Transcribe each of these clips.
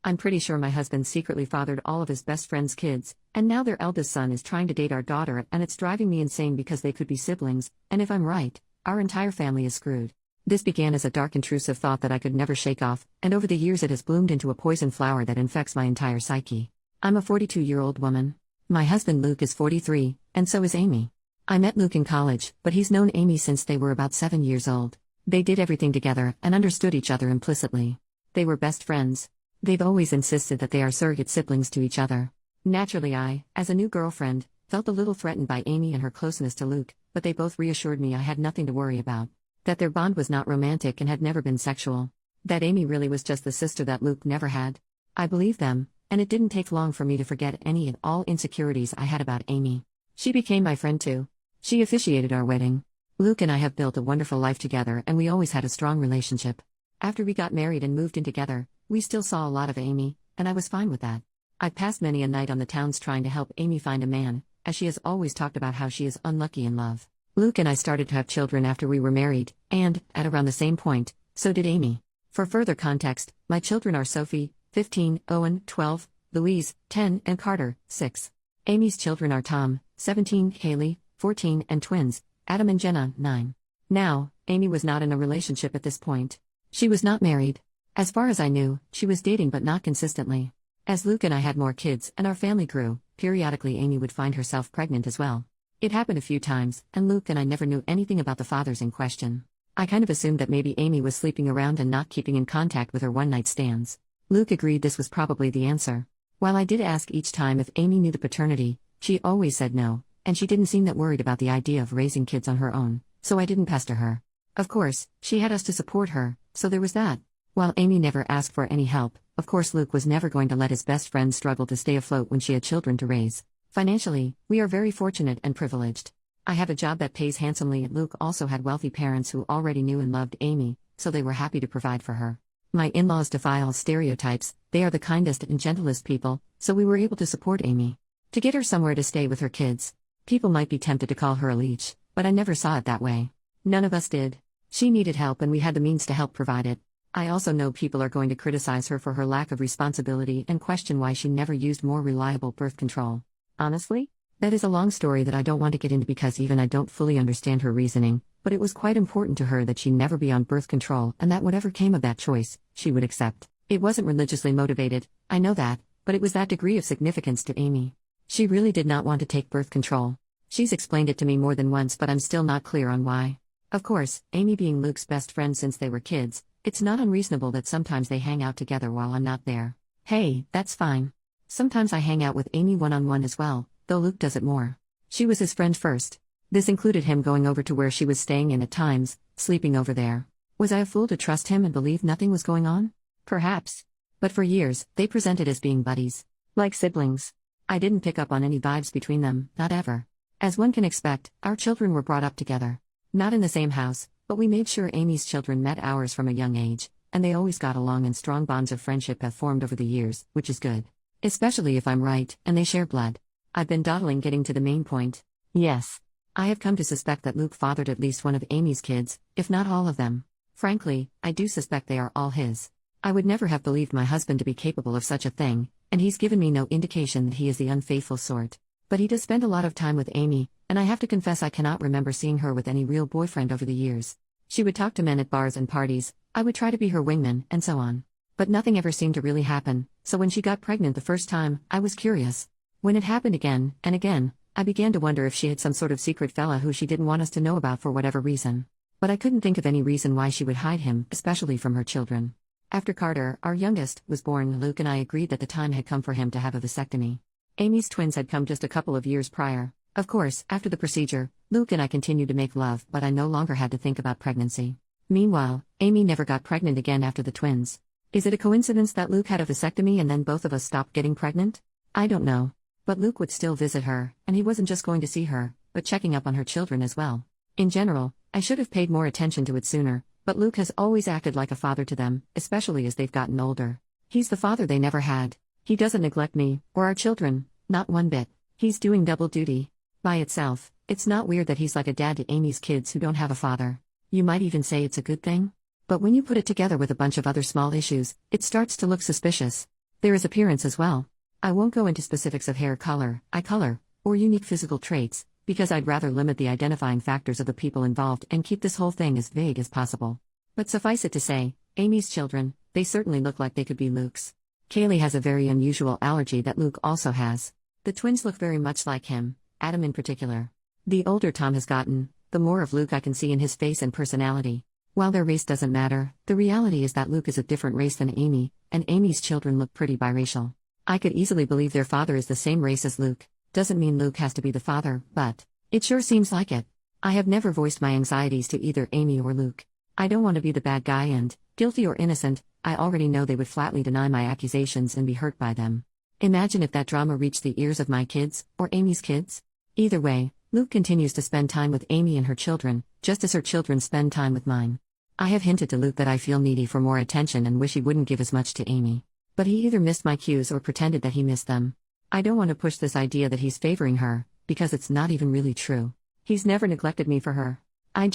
I'm pretty sure my husband secretly fathered all of his best friend's kids, and now their eldest son is trying to date our daughter, and it's driving me insane because they could be siblings, and if I'm right, our entire family is screwed. This began as a dark intrusive thought that I could never shake off, and over the years it has bloomed into a poison flower that infects my entire psyche. I'm a 42-year-old woman. My husband Luke is 43, and so is Amy. I met Luke in college, but he's known Amy since they were about 7 years old. They did everything together and understood each other implicitly. They were best friends. They've always insisted that they are surrogate siblings to each other. Naturally I, as a new girlfriend, felt a little threatened by Amy and her closeness to Luke, but they both reassured me I had nothing to worry about. That their bond was not romantic and had never been sexual. That Amy really was just the sister that Luke never had. I believed them, and it didn't take long for me to forget any and all insecurities I had about Amy. She became my friend too. She officiated our wedding. Luke and I have built a wonderful life together, and we always had a strong relationship. After we got married and moved in together, we still saw a lot of Amy, and I was fine with that. I've passed many a night on the towns trying to help Amy find a man, as she has always talked about how she is unlucky in love. Luke and I started to have children after we were married, and, at around the same point, so did Amy. For further context, my children are Sophie, 15, Owen, 12, Louise, 10, and Carter, 6. Amy's children are Tom, 17, Haley, 14, and twins, Adam and Jenna, 9. Now, Amy was not in a relationship at this point. She was not married. As far as I knew, she was dating but not consistently. As Luke and I had more kids and our family grew, periodically Amy would find herself pregnant as well. It happened a few times, and Luke and I never knew anything about the fathers in question. I kind of assumed that maybe Amy was sleeping around and not keeping in contact with her one-night stands. Luke agreed this was probably the answer. While I did ask each time if Amy knew the paternity, she always said no, and she didn't seem that worried about the idea of raising kids on her own, so I didn't pester her. Of course, she had us to support her, so there was that. While Amy never asked for any help, of course Luke was never going to let his best friend struggle to stay afloat when she had children to raise. Financially, we are very fortunate and privileged. I have a job that pays handsomely, and Luke also had wealthy parents who already knew and loved Amy, so they were happy to provide for her. My in-laws defy all stereotypes, they are the kindest and gentlest people, so we were able to support Amy. To get her somewhere to stay with her kids. People might be tempted to call her a leech, but I never saw it that way. None of us did. She needed help and we had the means to help provide it. I also know people are going to criticize her for her lack of responsibility and question why she never used more reliable birth control. Honestly, that is a long story that I don't want to get into because even I don't fully understand her reasoning, but it was quite important to her that she never be on birth control and that whatever came of that choice, she would accept. It wasn't religiously motivated, I know that, but it was that degree of significance to Amy. She really did not want to take birth control. She's explained it to me more than once, but I'm still not clear on why. Of course, Amy being Luke's best friend since they were kids, it's not unreasonable that sometimes they hang out together while I'm not there. Hey, that's fine. Sometimes I hang out with Amy one-on-one as well, though Luke does it more. She was his friend first. This included him going over to where she was staying and at times, sleeping over there. Was I a fool to trust him and believe nothing was going on? Perhaps. But for years, they presented as being buddies. Like siblings. I didn't pick up on any vibes between them, not ever. As one can expect, our children were brought up together. Not in the same house, but we made sure Amy's children met ours from a young age, and they always got along and strong bonds of friendship have formed over the years, which is good. Especially if I'm right, and they share blood. I've been dawdling getting to the main point. Yes. I have come to suspect that Luke fathered at least one of Amy's kids, if not all of them. Frankly, I do suspect they are all his. I would never have believed my husband to be capable of such a thing, and he's given me no indication that he is the unfaithful sort. But he does spend a lot of time with Amy, and I have to confess I cannot remember seeing her with any real boyfriend over the years. She would talk to men at bars and parties, I would try to be her wingman, and so on. But nothing ever seemed to really happen, so when she got pregnant the first time, I was curious. When it happened again, and again, I began to wonder if she had some sort of secret fella who she didn't want us to know about for whatever reason. But I couldn't think of any reason why she would hide him, especially from her children. After Carter, our youngest, was born, Luke and I agreed that the time had come for him to have a vasectomy. Amy's twins had come just a couple of years prior. Of course, after the procedure, Luke and I continued to make love, but I no longer had to think about pregnancy. Meanwhile, Amy never got pregnant again after the twins. Is it a coincidence that Luke had a vasectomy and then both of us stopped getting pregnant? I don't know. But Luke would still visit her, and he wasn't just going to see her, but checking up on her children as well. In general, I should have paid more attention to it sooner, but Luke has always acted like a father to them, especially as they've gotten older. He's the father they never had. He doesn't neglect me, or our children, not one bit. He's doing double duty. By itself, it's not weird that he's like a dad to Amy's kids who don't have a father. You might even say it's a good thing. But when you put it together with a bunch of other small issues, it starts to look suspicious. There is appearance as well. I won't go into specifics of hair color, eye color, or unique physical traits, because I'd rather limit the identifying factors of the people involved and keep this whole thing as vague as possible. But suffice it to say, Amy's children, they certainly look like they could be Luke's. Kaylee has a very unusual allergy that Luke also has. The twins look very much like him, Adam in particular. The older Tom has gotten, the more of Luke I can see in his face and personality. While their race doesn't matter, the reality is that Luke is a different race than Amy, and Amy's children look pretty biracial. I could easily believe their father is the same race as Luke. Doesn't mean Luke has to be the father, but it sure seems like it. I have never voiced my anxieties to either Amy or Luke. I don't want to be the bad guy and, guilty or innocent, I already know they would flatly deny my accusations and be hurt by them. Imagine if that drama reached the ears of my kids, or Amy's kids. Either way, Luke continues to spend time with Amy and her children, just as her children spend time with mine. I have hinted to Luke that I feel needy for more attention and wish he wouldn't give as much to Amy. But he either missed my cues or pretended that he missed them. I don't want to push this idea that he's favoring her, because it's not even really true. He's never neglected me for her. I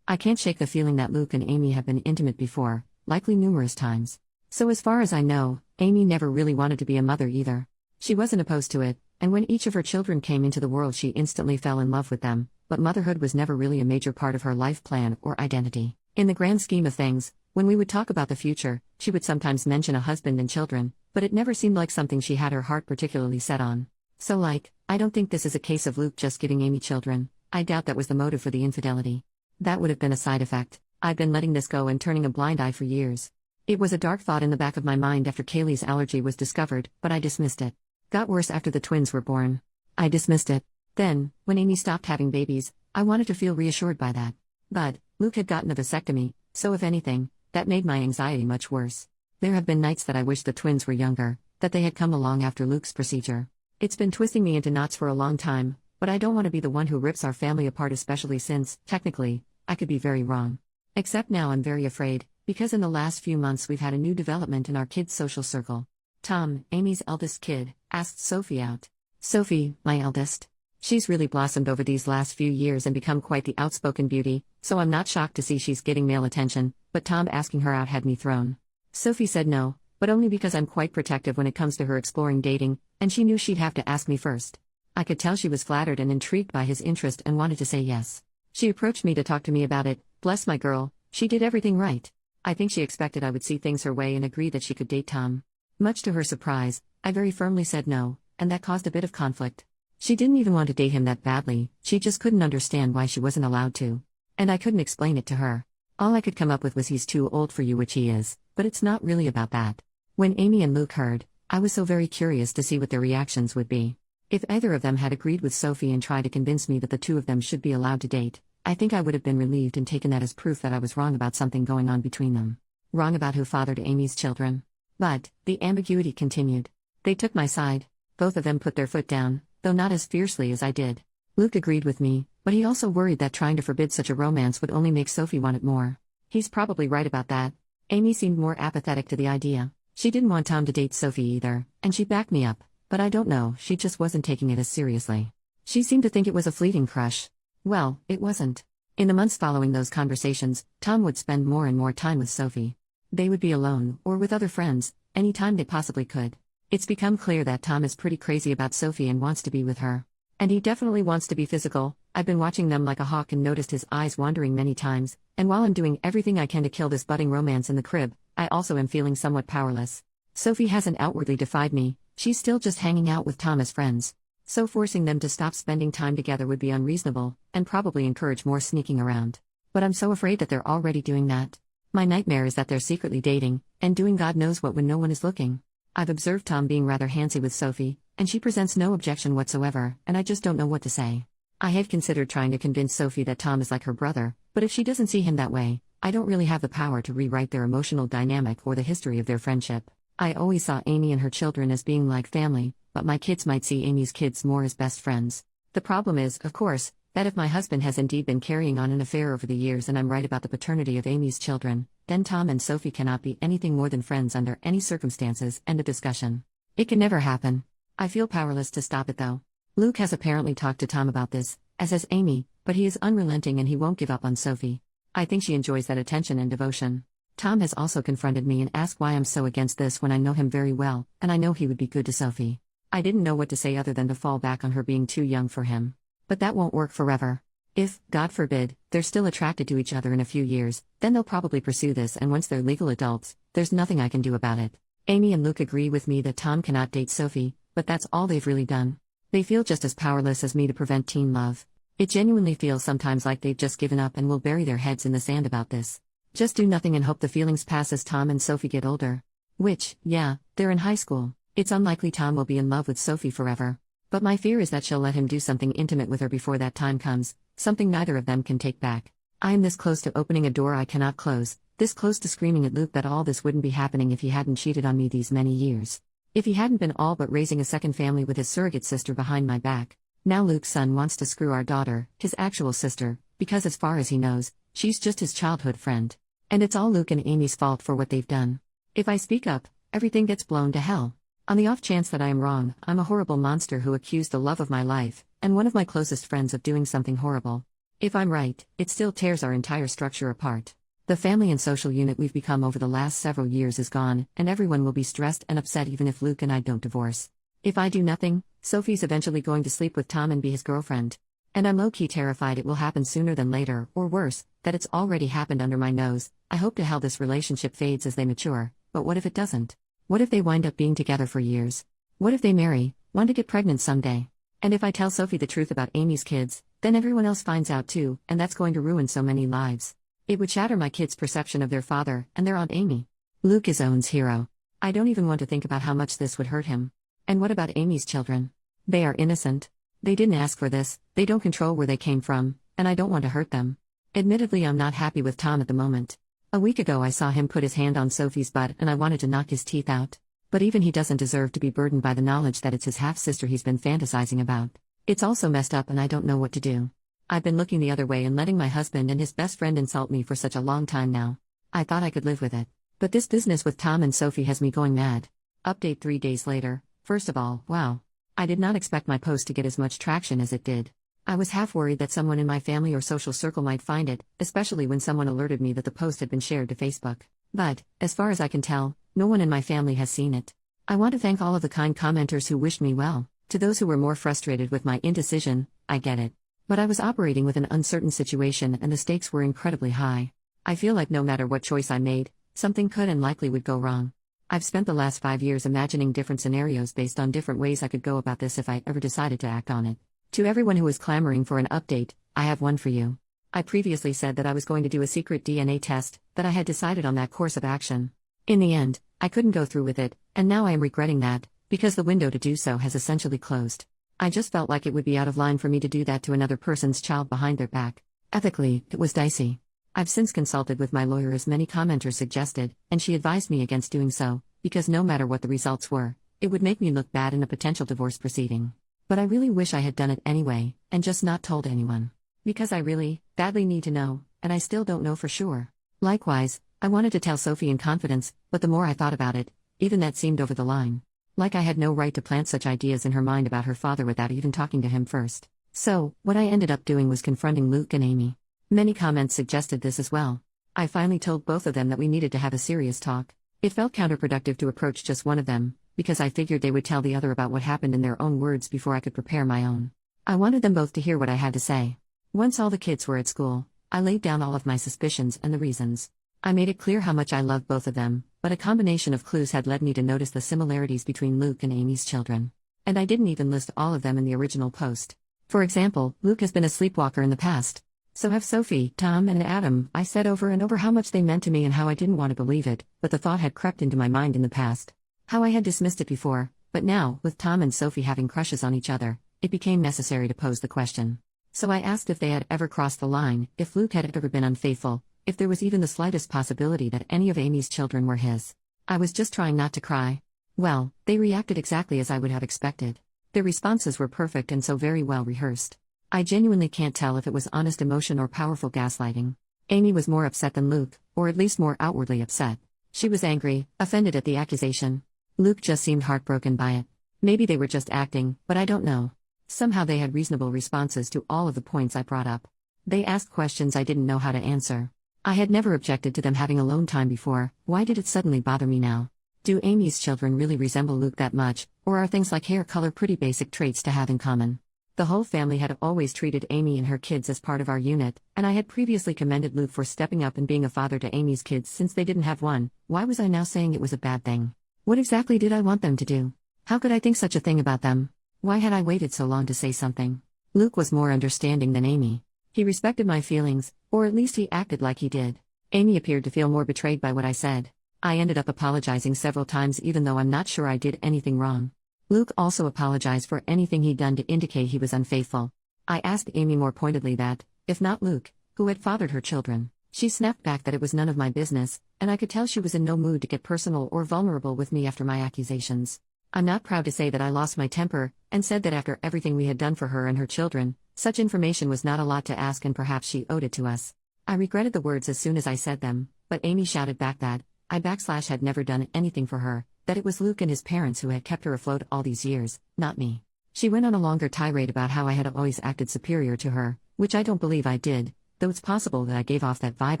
can't shake the feeling that Luke and Amy have been intimate before, likely numerous times. So as far as I know, Amy never really wanted to be a mother either. She wasn't opposed to it, and when each of her children came into the world she instantly fell in love with them, but motherhood was never really a major part of her life plan or identity. In the grand scheme of things, when we would talk about the future, she would sometimes mention a husband and children, but it never seemed like something she had her heart particularly set on. So I don't think this is a case of Luke just giving Amy children. I doubt that was the motive for the infidelity. That would have been a side effect. I've been letting this go and turning a blind eye for years. It was a dark thought in the back of my mind after Kaylee's allergy was discovered, but I dismissed it. Got worse after the twins were born. I dismissed it. Then, when Amy stopped having babies, I wanted to feel reassured by that. But Luke had gotten a vasectomy, so if anything, that made my anxiety much worse. There have been nights that I wished the twins were younger, that they had come along after Luke's procedure. It's been twisting me into knots for a long time, but I don't want to be the one who rips our family apart, especially since, technically, I could be very wrong. Except now I'm very afraid, because in the last few months we've had a new development in our kids' social circle. Tom, Amy's eldest kid, asked Sophie out. Sophie, my eldest. She's really blossomed over these last few years and become quite the outspoken beauty, so I'm not shocked to see she's getting male attention, but Tom asking her out had me thrown. Sophie said no, but only because I'm quite protective when it comes to her exploring dating, and she knew she'd have to ask me first. I could tell she was flattered and intrigued by his interest and wanted to say yes. She approached me to talk to me about it. Bless my girl, she did everything right. I think she expected I would see things her way and agree that she could date Tom. Much to her surprise, I very firmly said no, and that caused a bit of conflict. She didn't even want to date him that badly, she just couldn't understand why she wasn't allowed to. And I couldn't explain it to her. All I could come up with was he's too old for you, which he is, but it's not really about that. When Amy and Luke heard, I was so very curious to see what their reactions would be. If either of them had agreed with Sophie and tried to convince me that the two of them should be allowed to date, I think I would have been relieved and taken that as proof that I was wrong about something going on between them. Wrong about who fathered Amy's children. But the ambiguity continued. They took my side. Both of them put their foot down, though not as fiercely as I did. Luke agreed with me, but he also worried that trying to forbid such a romance would only make Sophie want it more. He's probably right about that. Amy seemed more apathetic to the idea. She didn't want Tom to date Sophie either, and she backed me up, but I don't know, she just wasn't taking it as seriously. She seemed to think it was a fleeting crush. Well, it wasn't. In the months following those conversations, Tom would spend more and more time with Sophie. They would be alone, or with other friends, any time they possibly could. It's become clear that Tom is pretty crazy about Sophie and wants to be with her. And he definitely wants to be physical. I've been watching them like a hawk and noticed his eyes wandering many times, and while I'm doing everything I can to kill this budding romance in the crib, I also am feeling somewhat powerless. Sophie hasn't outwardly defied me, she's still just hanging out with Tom as friends. So forcing them to stop spending time together would be unreasonable, and probably encourage more sneaking around. But I'm so afraid that they're already doing that. My nightmare is that they're secretly dating, and doing God knows what when no one is looking. I've observed Tom being rather handsy with Sophie, and she presents no objection whatsoever, and I just don't know what to say. I have considered trying to convince Sophie that Tom is like her brother, but if she doesn't see him that way, I don't really have the power to rewrite their emotional dynamic or the history of their friendship. I always saw Amy and her children as being like family, but my kids might see Amy's kids more as best friends. The problem is, of course, that if my husband has indeed been carrying on an affair over the years and I'm right about the paternity of Amy's children, then Tom and Sophie cannot be anything more than friends under any circumstances, end of discussion. It can never happen. I feel powerless to stop it though. Luke has apparently talked to Tom about this, as has Amy, but he is unrelenting and he won't give up on Sophie. I think she enjoys that attention and devotion. Tom has also confronted me and asked why I'm so against this when I know him very well, and I know he would be good to Sophie. I didn't know what to say other than to fall back on her being too young for him. But that won't work forever. If, God forbid, they're still attracted to each other in a few years, then they'll probably pursue this, and once they're legal adults, there's nothing I can do about it. Amy and Luke agree with me that Tom cannot date Sophie, but that's all they've really done. They feel just as powerless as me to prevent teen love. It genuinely feels sometimes like they've just given up and will bury their heads in the sand about this. Just do nothing and hope the feelings pass as Tom and Sophie get older. Which, yeah, they're in high school. It's unlikely Tom will be in love with Sophie forever. But my fear is that she'll let him do something intimate with her before that time comes, something neither of them can take back. I am this close to opening a door I cannot close, this close to screaming at Luke that all this wouldn't be happening if he hadn't cheated on me these many years. If he hadn't been all but raising a second family with his surrogate sister behind my back. Now Luke's son wants to screw our daughter, his actual sister, because as far as he knows, she's just his childhood friend. And it's all Luke and Amy's fault for what they've done. If I speak up, everything gets blown to hell. On the off chance that I am wrong, I'm a horrible monster who accused the love of my life, and one of my closest friends of doing something horrible. If I'm right, it still tears our entire structure apart. The family and social unit we've become over the last several years is gone, and everyone will be stressed and upset even if Luke and I don't divorce. If I do nothing, Sophie's eventually going to sleep with Tom and be his girlfriend. And I'm low-key terrified it will happen sooner than later, or worse, that it's already happened under my nose. I hope to hell this relationship fades as they mature, but what if it doesn't? What if they wind up being together for years? What if they marry, want to get pregnant someday? And if I tell Sophie the truth about Amy's kids, then everyone else finds out too, and that's going to ruin so many lives. It would shatter my kids' perception of their father and their Aunt Amy. Luke is Owen's hero. I don't even want to think about how much this would hurt him. And what about Amy's children? They are innocent. They didn't ask for this, they don't control where they came from, and I don't want to hurt them. Admittedly, I'm not happy with Tom at the moment. A week ago I saw him put his hand on Sophie's butt and I wanted to knock his teeth out. But even he doesn't deserve to be burdened by the knowledge that it's his half-sister he's been fantasizing about. It's also messed up and I don't know what to do. I've been looking the other way and letting my husband and his best friend insult me for such a long time now. I thought I could live with it. But this business with Tom and Sophie has me going mad. Update 3 days later. First of all, wow. I did not expect my post to get as much traction as it did. I was half worried that someone in my family or social circle might find it, especially when someone alerted me that the post had been shared to Facebook. But, as far as I can tell, no one in my family has seen it. I want to thank all of the kind commenters who wished me well. To those who were more frustrated with my indecision, I get it. But I was operating with an uncertain situation and the stakes were incredibly high. I feel like no matter what choice I made, something could and likely would go wrong. I've spent the last 5 years imagining different scenarios based on different ways I could go about this if I ever decided to act on it. To everyone who is clamoring for an update, I have one for you. I previously said that I was going to do a secret DNA test, that I had decided on that course of action. In the end, I couldn't go through with it, and now I am regretting that, because the window to do so has essentially closed. I just felt like it would be out of line for me to do that to another person's child behind their back. Ethically, it was dicey. I've since consulted with my lawyer as many commenters suggested, and she advised me against doing so, because no matter what the results were, it would make me look bad in a potential divorce proceeding. But I really wish I had done it anyway, and just not told anyone. Because I really, badly need to know, and I still don't know for sure. Likewise, I wanted to tell Sophie in confidence, but the more I thought about it, even that seemed over the line. Like I had no right to plant such ideas in her mind about her father without even talking to him first. So, what I ended up doing was confronting Luke and Amy. Many comments suggested this as well. I finally told both of them that we needed to have a serious talk. It felt counterproductive to approach just one of them, because I figured they would tell the other about what happened in their own words before I could prepare my own. I wanted them both to hear what I had to say. Once all the kids were at school, I laid down all of my suspicions and the reasons. I made it clear how much I loved both of them, but a combination of clues had led me to notice the similarities between Luke and Amy's children. And I didn't even list all of them in the original post. For example, Luke has been a sleepwalker in the past. So have Sophie, Tom, and Adam. I said over and over how much they meant to me and how I didn't want to believe it, but the thought had crept into my mind in the past. How I had dismissed it before, but now, with Tom and Sophie having crushes on each other, it became necessary to pose the question. So I asked if they had ever crossed the line, if Luke had ever been unfaithful, if there was even the slightest possibility that any of Amy's children were his. I was just trying not to cry. Well, they reacted exactly as I would have expected. Their responses were perfect and so very well rehearsed. I genuinely can't tell if it was honest emotion or powerful gaslighting. Amy was more upset than Luke, or at least more outwardly upset. She was angry, offended at the accusation. Luke just seemed heartbroken by it. Maybe they were just acting, but I don't know. Somehow they had reasonable responses to all of the points I brought up. They asked questions I didn't know how to answer. I had never objected to them having alone time before. Why did it suddenly bother me now? Do Amy's children really resemble Luke that much, or are things like hair color pretty basic traits to have in common? The whole family had always treated Amy and her kids as part of our unit, and I had previously commended Luke for stepping up and being a father to Amy's kids since they didn't have one. Why was I now saying it was a bad thing? What exactly did I want them to do? How could I think such a thing about them? Why had I waited so long to say something? Luke was more understanding than Amy. He respected my feelings, or at least he acted like he did. Amy appeared to feel more betrayed by what I said. I ended up apologizing several times even though I'm not sure I did anything wrong. Luke also apologized for anything he'd done to indicate he was unfaithful. I asked Amy more pointedly that, if not Luke, who had fathered her children. She snapped back that it was none of my business, and I could tell she was in no mood to get personal or vulnerable with me after my accusations. I'm not proud to say that I lost my temper, and said that after everything we had done for her and her children, such information was not a lot to ask and perhaps she owed it to us. I regretted the words as soon as I said them, but Amy shouted back that I had never done anything for her, that it was Luke and his parents who had kept her afloat all these years, not me. She went on a longer tirade about how I had always acted superior to her, which I don't believe I did, though it's possible that I gave off that vibe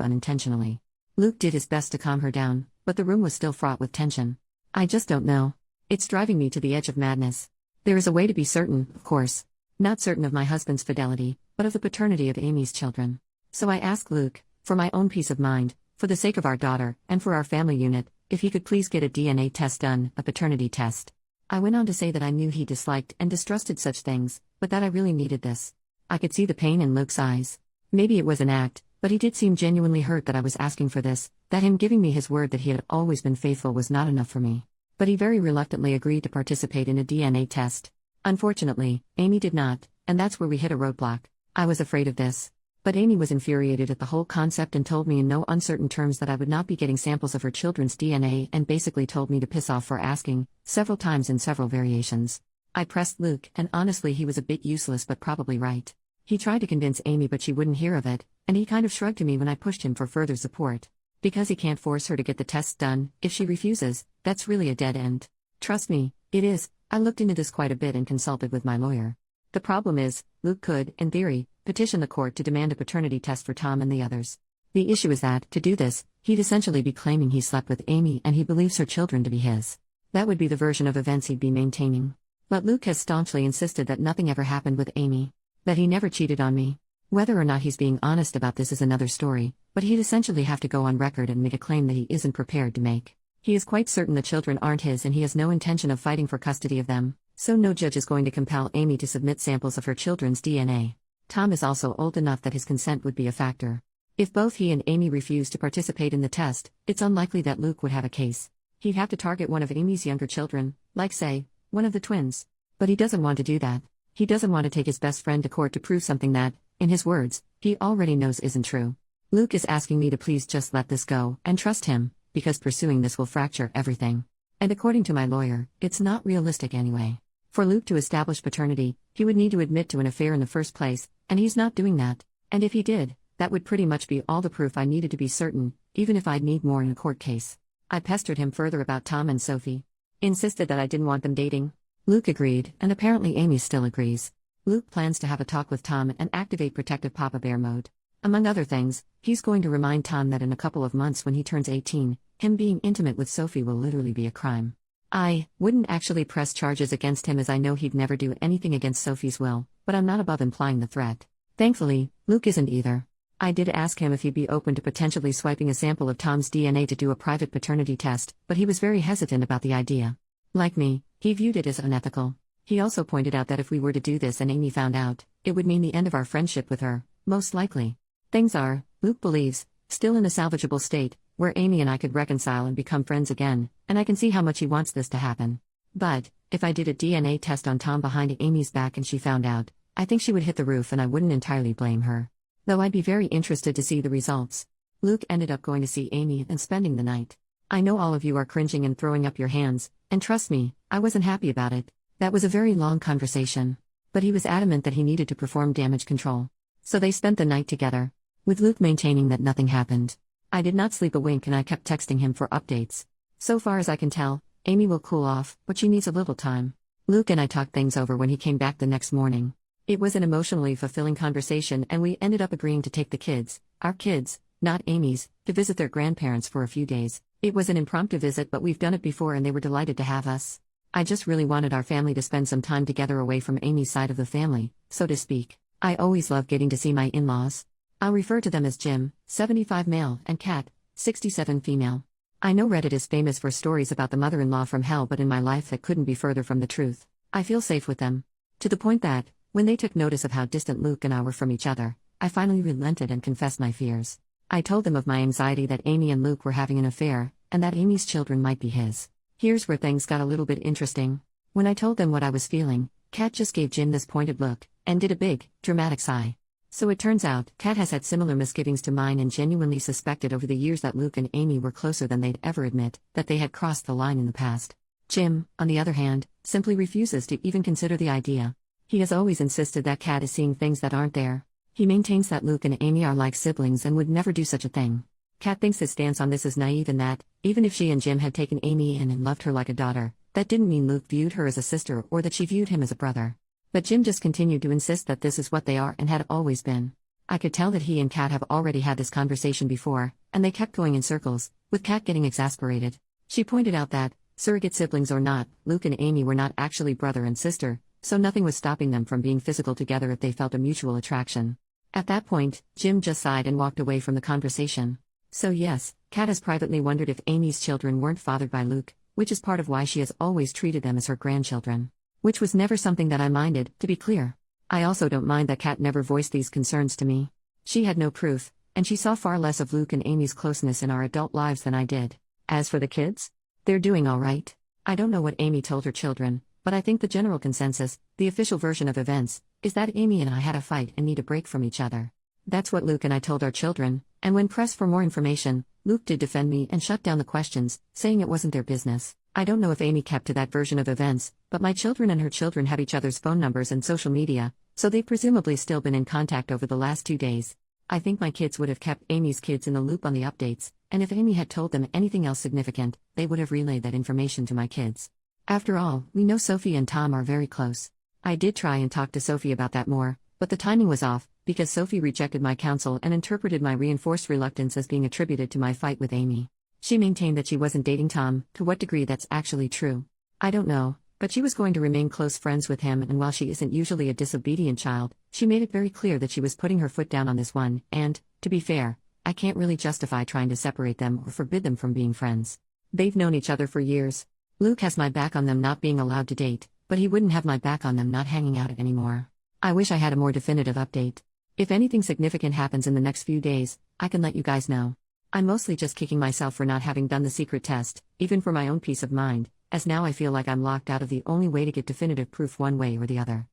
unintentionally. Luke did his best to calm her down, but the room was still fraught with tension. I just don't know. It's driving me to the edge of madness. There is a way to be certain, of course. Not certain of my husband's fidelity, but of the paternity of Amy's children. So I asked Luke, for my own peace of mind, for the sake of our daughter, and for our family unit, if he could please get a DNA test done, a paternity test. I went on to say that I knew he disliked and distrusted such things, but that I really needed this. I could see the pain in Luke's eyes. Maybe it was an act, but he did seem genuinely hurt that I was asking for this, that him giving me his word that he had always been faithful was not enough for me. But he very reluctantly agreed to participate in a DNA test. Unfortunately, Amy did not, and that's where we hit a roadblock. I was afraid of this. But Amy was infuriated at the whole concept and told me in no uncertain terms that I would not be getting samples of her children's DNA and basically told me to piss off for asking, several times in several variations. I pressed Luke, and honestly he was a bit useless but probably right. He tried to convince Amy but she wouldn't hear of it, and he kind of shrugged to me when I pushed him for further support. Because he can't force her to get the tests done, if she refuses, that's really a dead end. Trust me, it is. I looked into this quite a bit and consulted with my lawyer. The problem is, Luke could, in theory, petition the court to demand a paternity test for Tom and the others. The issue is that, to do this, he'd essentially be claiming he slept with Amy and he believes her children to be his. That would be the version of events he'd be maintaining. But Luke has staunchly insisted that nothing ever happened with Amy. That he never cheated on me. Whether or not he's being honest about this is another story, but he'd essentially have to go on record and make a claim that he isn't prepared to make. He is quite certain the children aren't his and he has no intention of fighting for custody of them, so no judge is going to compel Amy to submit samples of her children's DNA. Tom is also old enough that his consent would be a factor. If both he and Amy refuse to participate in the test, it's unlikely that Luke would have a case. He'd have to target one of Amy's younger children, like say, one of the twins. But he doesn't want to do that. He doesn't want to take his best friend to court to prove something that, in his words, he already knows isn't true. Luke is asking me to please just let this go and trust him, because pursuing this will fracture everything. And according to my lawyer, it's not realistic anyway. For Luke to establish paternity, he would need to admit to an affair in the first place, and he's not doing that. And if he did, that would pretty much be all the proof I needed to be certain, even if I'd need more in a court case. I pestered him further about Tom and Sophie. Insisted that I didn't want them dating. Luke agreed, and apparently Amy still agrees. Luke plans to have a talk with Tom and activate protective Papa Bear mode. Among other things, he's going to remind Tom that in a couple of months when he turns 18, him being intimate with Sophie will literally be a crime. I wouldn't actually press charges against him as I know he'd never do anything against Sophie's will, but I'm not above implying the threat. Thankfully, Luke isn't either. I did ask him if he'd be open to potentially swiping a sample of Tom's DNA to do a private paternity test, but he was very hesitant about the idea. Like me, he viewed it as unethical. He also pointed out that if we were to do this and Amy found out, it would mean the end of our friendship with her, most likely. Things are, Luke believes, still in a salvageable state, where Amy and I could reconcile and become friends again, and I can see how much he wants this to happen. But, if I did a DNA test on Tom behind Amy's back and she found out, I think she would hit the roof and I wouldn't entirely blame her. Though I'd be very interested to see the results. Luke ended up going to see Amy and spending the night. I know all of you are cringing and throwing up your hands, and trust me, I wasn't happy about it. That was a very long conversation. But he was adamant that he needed to perform damage control. So they spent the night together, with Luke maintaining that nothing happened. I did not sleep a wink and I kept texting him for updates. So far as I can tell, Amy will cool off, but she needs a little time. Luke and I talked things over when he came back the next morning. It was an emotionally fulfilling conversation and we ended up agreeing to take the kids, our kids, not Amy's, to visit their grandparents for a few days. It was an impromptu visit, but we've done it before and they were delighted to have us. I just really wanted our family to spend some time together away from Amy's side of the family, so to speak. I always love getting to see my in-laws. I'll refer to them as Jim, 75 male, and Kat, 67 female. I know Reddit is famous for stories about the mother-in-law from hell, but in my life that couldn't be further from the truth. I feel safe with them. To the point that, when they took notice of how distant Luke and I were from each other, I finally relented and confessed my fears. I told them of my anxiety that Amy and Luke were having an affair, and that Amy's children might be his. Here's where things got a little bit interesting. When I told them what I was feeling, Kat just gave Jim this pointed look, and did a big, dramatic sigh. So it turns out, Kat has had similar misgivings to mine and genuinely suspected over the years that Luke and Amy were closer than they'd ever admit, that they had crossed the line in the past. Jim, on the other hand, simply refuses to even consider the idea. He has always insisted that Kat is seeing things that aren't there. He maintains that Luke and Amy are like siblings and would never do such a thing. Kat thinks his stance on this is naive and that, even if she and Jim had taken Amy in and loved her like a daughter, that didn't mean Luke viewed her as a sister or that she viewed him as a brother. But Jim just continued to insist that this is what they are and had always been. I could tell that he and Kat have already had this conversation before, and they kept going in circles, with Kat getting exasperated. She pointed out that, surrogate siblings or not, Luke and Amy were not actually brother and sister, so nothing was stopping them from being physical together if they felt a mutual attraction. At that point, Jim just sighed and walked away from the conversation. So yes, Kat has privately wondered if Amy's children weren't fathered by Luke, which is part of why she has always treated them as her grandchildren. Which was never something that I minded, to be clear. I also don't mind that Kat never voiced these concerns to me. She had no proof, and she saw far less of Luke and Amy's closeness in our adult lives than I did. As for the kids, they're doing all right. I don't know what Amy told her children, but I think the general consensus, the official version of events, is that Amy and I had a fight and need a break from each other. That's what Luke and I told our children, and when pressed for more information, Luke did defend me and shut down the questions, saying it wasn't their business. I don't know if Amy kept to that version of events, but my children and her children have each other's phone numbers and social media, so they've presumably still been in contact over the last 2 days. I think my kids would have kept Amy's kids in the loop on the updates, and if Amy had told them anything else significant, they would have relayed that information to my kids. After all, we know Sophie and Tom are very close. I did try and talk to Sophie about that more, but the timing was off, because Sophie rejected my counsel and interpreted my reinforced reluctance as being attributed to my fight with Amy. She maintained that she wasn't dating Tom. To what degree that's actually true, I don't know, but she was going to remain close friends with him, and while she isn't usually a disobedient child, she made it very clear that she was putting her foot down on this one, and, to be fair, I can't really justify trying to separate them or forbid them from being friends. They've known each other for years. Luke has my back on them not being allowed to date, but he wouldn't have my back on them not hanging out anymore. I wish I had a more definitive update. If anything significant happens in the next few days, I can let you guys know. I'm mostly just kicking myself for not having done the secret test, even for my own peace of mind, as now I feel like I'm locked out of the only way to get definitive proof one way or the other.